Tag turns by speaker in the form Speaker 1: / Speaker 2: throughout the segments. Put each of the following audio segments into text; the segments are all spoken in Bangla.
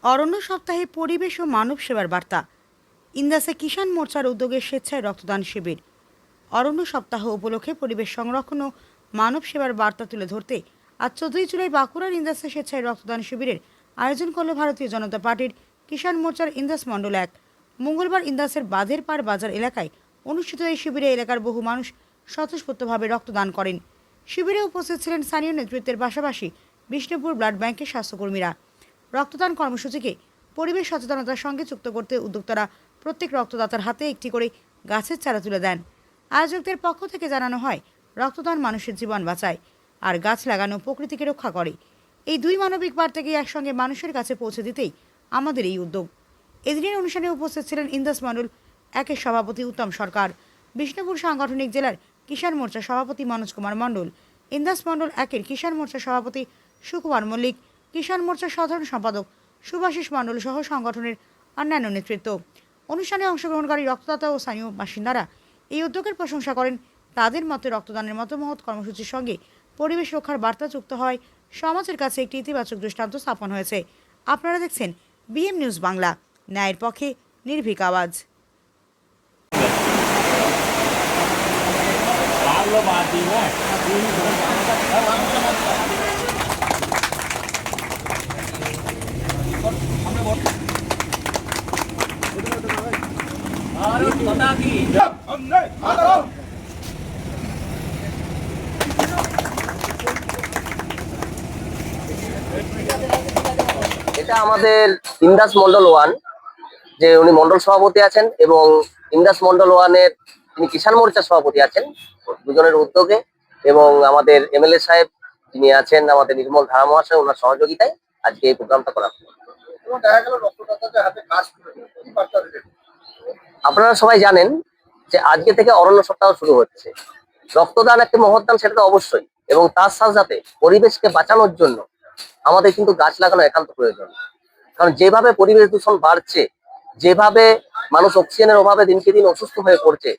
Speaker 1: অরণ্য সপ্তাহে পরিবেশ ও মানব সেবার বার্তা। ইন্দাসে কিষাণ মোর্চার উদ্যোগে স্বেচ্ছায় রক্তদান শিবির। অরণ্য সপ্তাহ উপলক্ষে পরিবেশ সংরক্ষণ ও মানব সেবার বার্তা তুলে ধরতে আজ 14 জুলাই বাঁকুড়ার ইন্দাসে স্বেচ্ছায় রক্তদান শিবিরের আয়োজন করল ভারতীয় জনতা পার্টির কিষাণ মোর্চার ইন্দাস মণ্ডল 1। মঙ্গলবার ইন্দাসের বাঁধের পাড় বাজার এলাকায় অনুষ্ঠিত এই শিবিরে এলাকার বহু মানুষ স্বতঃস্ফূর্তভাবে রক্তদান করেন। শিবিরে উপস্থিত ছিলেন স্থানীয় নেতৃত্বের পাশাপাশি বিষ্ণুপুর ব্লাড ব্যাংকের স্বাস্থ্যকর্মীরা। রক্তদান কর্মসূচিকে পরিবেশ সচেতনতার সঙ্গে যুক্ত করতে উদ্যোক্তারা প্রত্যেক রক্তদাতার হাতে একটি করে গাছের চারা তুলে দেন। আয়োজকদের পক্ষ থেকে জানানো হয়, রক্তদান মানুষের জীবন বাঁচায় আর গাছ লাগানো প্রকৃতিকে রক্ষা করে। এই দুই মানবিক বার্তাকে একসঙ্গে মানুষের কাছে পৌঁছে দিতেই আমাদের এই উদ্যোগ। এদিনের অনুষ্ঠানে উপস্থিত ছিলেন ইন্দাস মণ্ডল 1-এর সভাপতি উত্তম সরকার, বিষ্ণুপুর সাংগঠনিক জেলার কিষাণ মোর্চা সভাপতি মনোজ কুমার মণ্ডল, ইন্দাস মণ্ডল 1-এর কিষাণ মোর্চা সভাপতি সুকুমার মল্লিক, কিষাণ মোর্চার সাধারণ সম্পাদক সুভাষিস মণ্ডল সহ সংগঠনের অন্যান্য নেতৃত্ব। অনুষ্ঠানে অংশগ্রহণকারী রক্তদাতা ও স্থানীয় বাসিন্দারা এই উদ্যোগের প্রশংসা করেন। তাদের মতে রক্তদানের মতো মহৎ কর্মসূচির সঙ্গে পরিবেশ রক্ষার বার্তা যুক্ত হয় সমাজের কাছে একটি ইতিবাচক দৃষ্টান্ত স্থাপন হয়েছে। আপনারা দেখছেন বিএম নিউজ বাংলা, ন্যায়ের পক্ষে নির্ভীক আওয়াজ।
Speaker 2: এটা আমাদের ইন্দাস মন্ডল 1, যে উনি মন্ডল সভাপতি আছেন, এবং ইন্দাস মন্ডল 1-এর তিনি কিষাণ মোর্চার সভাপতি আছেন, দুজনের উদ্যোগে, এবং আমাদের এমএলএ সাহেব যিনি আছেন আমাদের নির্মল ধারা মহাশয়, ওনার সহযোগিতায় আজকে এই প্রোগ্রামটা করা হলো। আপনারা সবাই জানেন যে আজকে থেকে অরণ্য সপ্তাহ শুরু হচ্ছে। রক্তদান একটা মহৎদান, সেটা তো অবশ্যই, এবং তার সাথে সাথে পরিবেশকে বাঁচানোর জন্য আমাদের কিন্তু গাছ লাগানো একান্ত প্রয়োজন। কারণ যেভাবে পরিবেশ দূষণ বাড়ছে, যেভাবে মানুষ অক্সিজেনের অভাবে দিনকে দিন অসুস্থ হয়ে পড়ছে,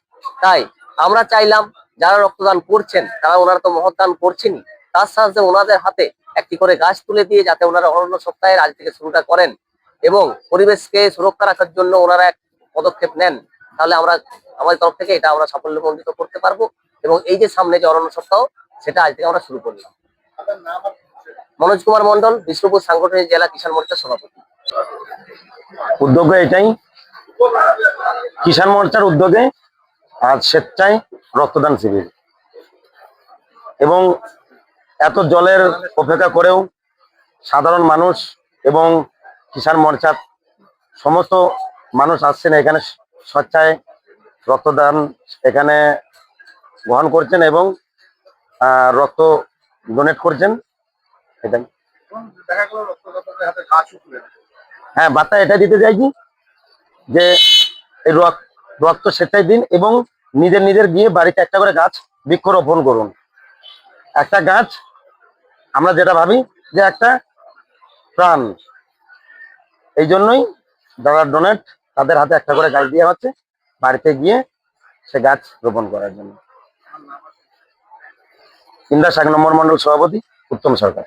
Speaker 2: তাই আমরা চাইলাম যারা রক্তদান করছেন তারা, ওনারা তো মহৎদান করছেনই, তার সাথে ওনাদের হাতে একটি করে গাছ তুলে দিয়ে যাতে ওনারা অরণ্য সপ্তাহের আজ থেকে শুরুটা করেন এবং পরিবেশকে সুরক্ষা রাখার জন্য ওনারা এক পদক্ষেপ নেন, তাহলে আমরা আমাদের তরফ থেকে এটা আমরা সাফল্যমণ্ডিত করতে পারবো। এবং এই যে সামনে যে অরণ্য সপ্তাহ, সেটা আজ থেকে আমরা শুরু করলাম। মনোজ কুমার মণ্ডল, বিষ্ণুপুর সাংগঠনিক জেলা কিষাণ মোর্চার সভাপতি।
Speaker 3: উদ্যোগ এটাই, কিষাণ মোর্চার উদ্যোগে আজ স্বেচ্ছায় রক্তদান শিবির, এবং এত জলের অপেক্ষা করেও সাধারণ মানুষ এবং কিষাণ মোর্চার সমস্ত মানুষ আসছেন এখানে স্বেচ্ছায় রক্তদান এখানে গ্রহণ করছেন এবং রক্ত ডোনেট করছেন। এটাই হ্যাঁ, বার্তা এটা দিতে চাইছি যে এই রক্ত স্বেচ্ছায় দিন এবং নিজের নিজের গিয়ে বাড়িতে একটা করে গাছ বৃক্ষরোপণ করুন। একটা গাছ, আমরা যেটা ভাবি যে একটা প্রাণ, এই জন্যই যারা ডোনেট তাদের হাতে একটা করে গাছ দেওয়া হচ্ছে বাড়িতে গিয়ে সে গাছ রোপণ করার জন্য। ইন্দাস 1 নম্বর মন্ডল সভাপতি উত্তম সরকার।